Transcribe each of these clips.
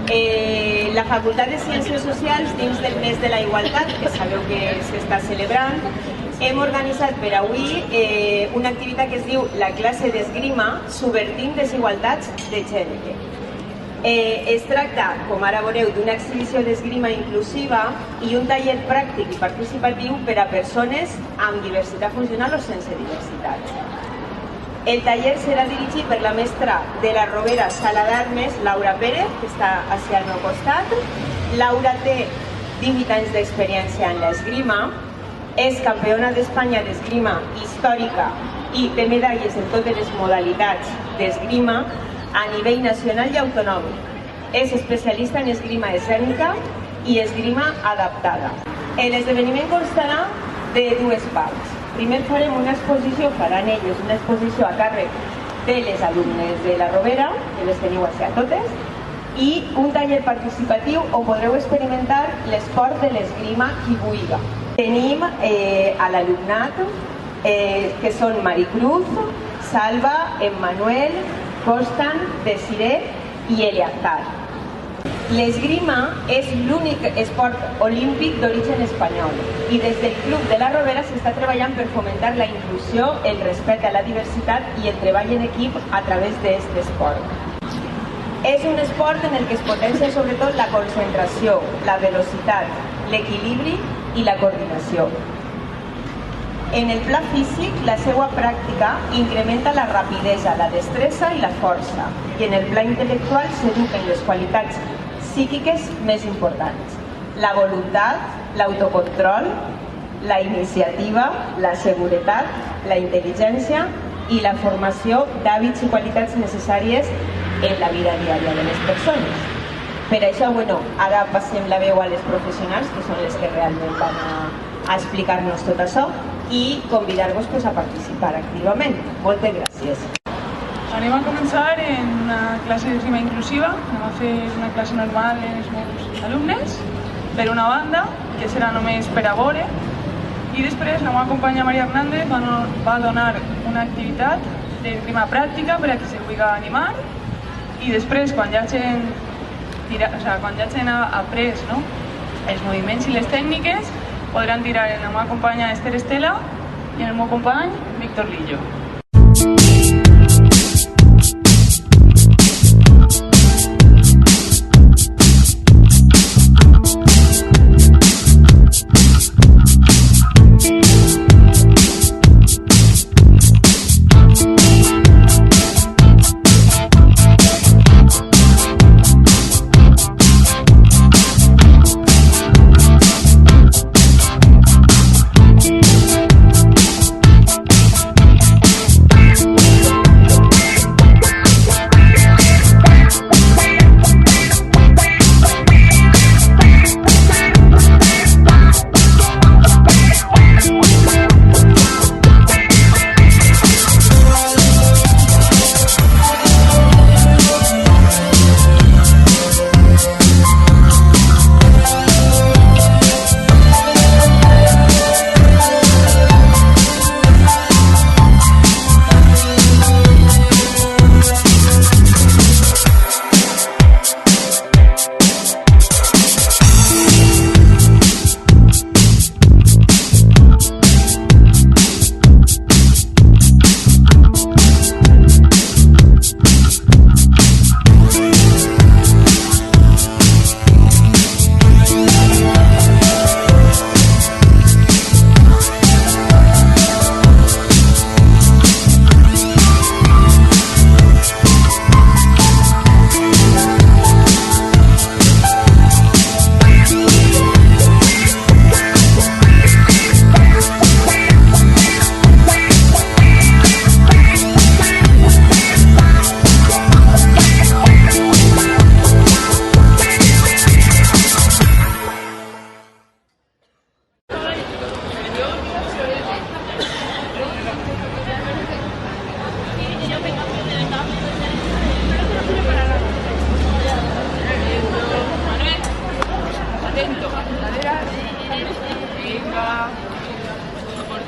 La Facultat de Ciències Socials, dins del mes de la igualtat, que sabeu que s'està celebrant, hem organitzat per avui una activitat que es diu la classe d'esgrima subvertint desigualtats de gènere. Es tracta, com ara veureu, d'una exhibició d'esgrima inclusiva i un taller pràctic i participatiu per a persones amb diversitat funcional o sense diversitat. El taller serà dirigit per la mestra de la Rovera Sala d'Armes, Laura Pérez, que està hacia el meu costat. Laura té 18 anys d'experiència en l'esgrima, és campiona d'Espanya d'esgrima històrica i té medalles en totes les modalitats d'esgrima a nivell nacional i autonòmic. És especialista en esgrima escènica i esgrima adaptada. L'esdeveniment constarà de dues parts. Primer farem una exposició, faran elles una exposició a càrrec de les alumnes de la Rovera, que les teniu així a totes, i un taller participatiu on podreu experimentar l'esport de l'esgrima kibuiga. Tenim a l'alumnat, que són Maricruz, Salva, Emmanuel, Constant, Desiré i Eliazar. L'esgrima és l'únic esport olímpic d'origen espanyol i des del Club de la Rovera s'està treballant per fomentar la inclusió, el respecte a la diversitat i el treball en equip a través d'aquest esport. És un esport en el que es potencia sobretot la concentració, la velocitat, l'equilibri i la coordinació. En el pla físic, la seva pràctica incrementa la rapidesa, la destresa i la força, i en el pla intel·lectual s'eduquen les qualitats psíquiques més importants: la voluntat, l'autocontrol, la iniciativa, la seguretat, la intel·ligència i la formació d'hàbits i qualitats necessàries en la vida diària de les persones. Per això, ara passem la veu a les professionals, que són les que realment van a explicar-nos tot això, i convidar-vos a participar activament. Moltes gràcies. Anem a començar en una classe d'esgrima inclusiva. Anem a fer una classe normal en els meus alumnes, per una banda, que serà només per a veure, i després la meva companya Maria Hernández va donar una activitat d'esgrima pràctica per a qui se vulgui animar, i després, quan ja hagin après els moviments i les tècniques, podran tirar en la meva companya Esther Estela i en el meu company Víctor Lillo.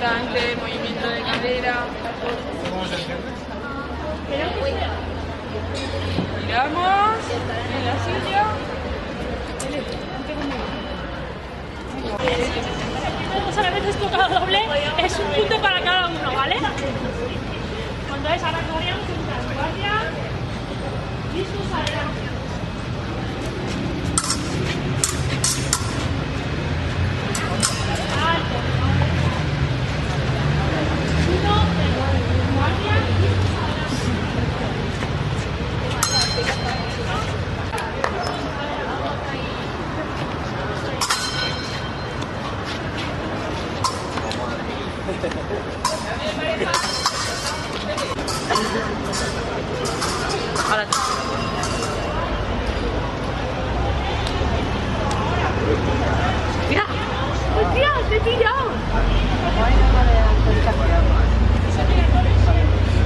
importante, movimiento de cadera. ¿Cómo se entiende? Miramos. en la silla. Pues a veces tocado doble es un punto para cada uno, ¿vale? Cuando es ahora corriendo, guardia, discos adelante. Alto. Uno, guardia, discos Ahora. ¡Tira! ¡Hostia! ¡Te he tirado!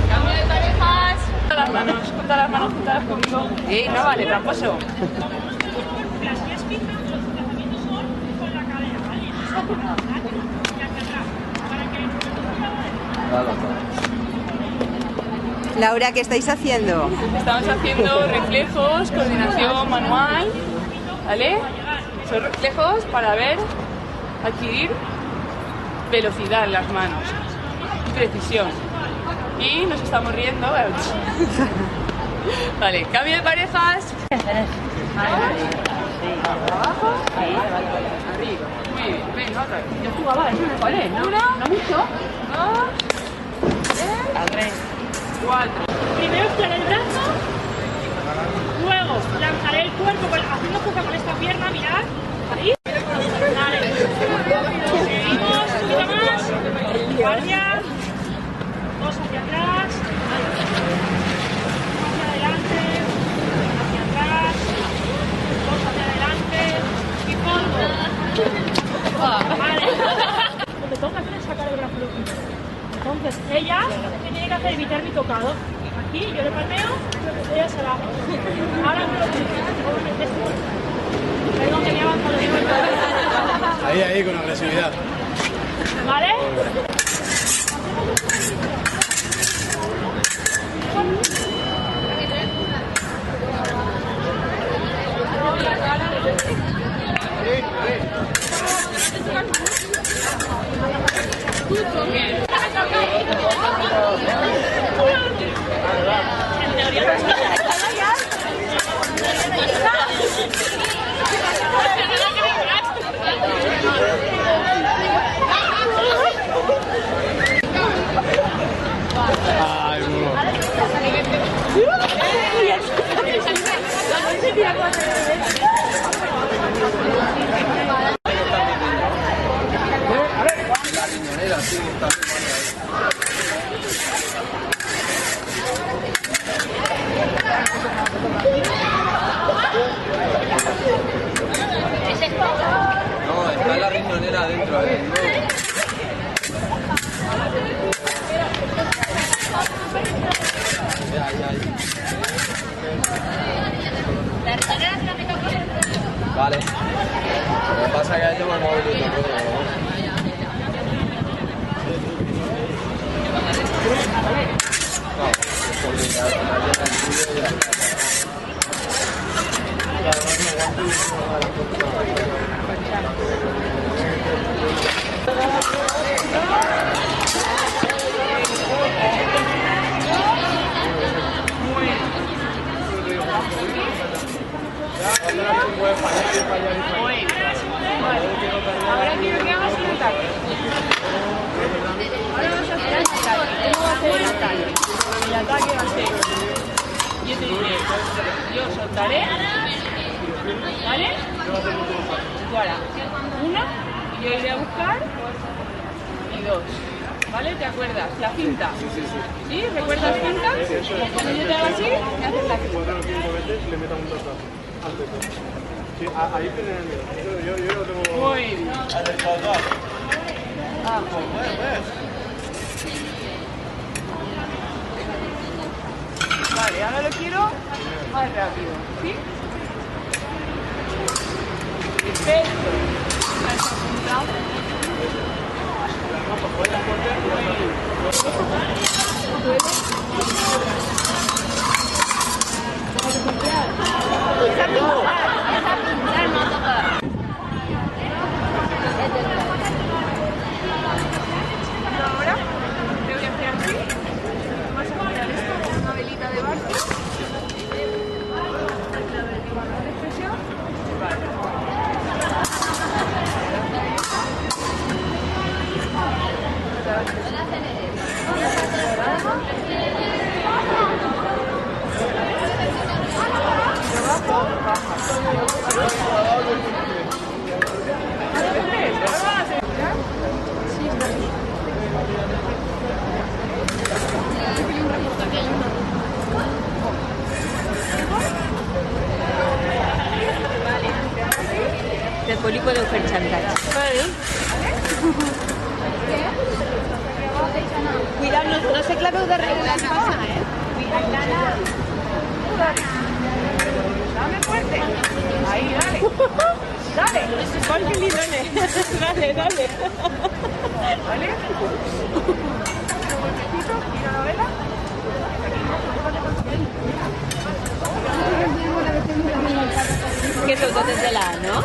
¡Cambio de parejas! Junta las manos juntadas conmigo. No vale, tramposo. Las pies fijas, los desplazamientos son con la cadera, ¿vale? Y hacia atrás, para que Laura, ¿qué estáis haciendo? Estamos haciendo reflejos, coordinación manual, ¿vale? Son reflejos para adquirir velocidad en las manos y precisión. Y nos estamos riendo. Vale, cambio de parejas. Abajo. Arriba. Muy bien, venga, otra vez. Yo jugaba eso en el cole, ¿no? No mucho. 2, 3, 4. primero estirar el brazo, luego lanzaré el cuerpo haciendo fuerza con esta pierna, mirad, ahí, vale, seguimos, un poquito más, guardia, dos hacia atrás, hacia adelante, hacia atrás, dos hacia adelante, y fondo, vale, lo que tengo que hacer es sacar el brazo de aquí. Entonces, ella tiene que hacer evitar mi tocado. Aquí yo le palmeo, ella se va. Ahora no lo perdón, que me avanzo. Ahí, con agresividad. ¿Vale? En teoría no es Ay, bueno. No, está la riñonera adentro, Vale. Lo que pasa es que ha hecho el móvil. Ahora quiero que hagas un ataque. Ahora vamos a hacer el ataque. ¿Cómo va a ser el ataque? El ataque va a ser. Yo te diré, yo soltaré, ¿vale? Y ahora, una, y yo iré a buscar, y dos. ¿Vale? ¿Te acuerdas? La cinta. ¿Sí? ¿Recuerdas cinta? Cuando yo te hago así, me haces la cinta. Sí, ahí tienen. Yo lo tengo. Muy bien. Vale, ahora lo quiero más rápido. ¿Sí? Perfecto. Muy bien. podeu fer xantatge. Cuidado, no se claveu de res la casa, Dame fuerte. Ahí, dale. Dale. ¿Cuál que lidone? Dale, dale. ¿Vale? Mira la vela. Que sou totes de la, no?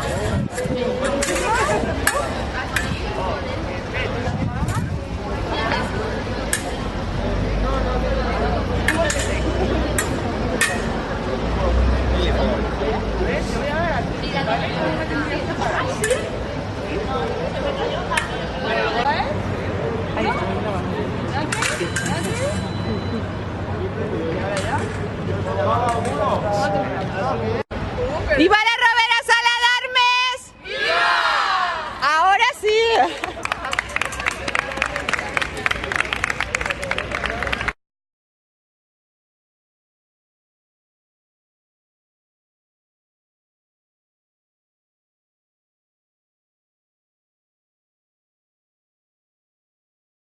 ¡Viva la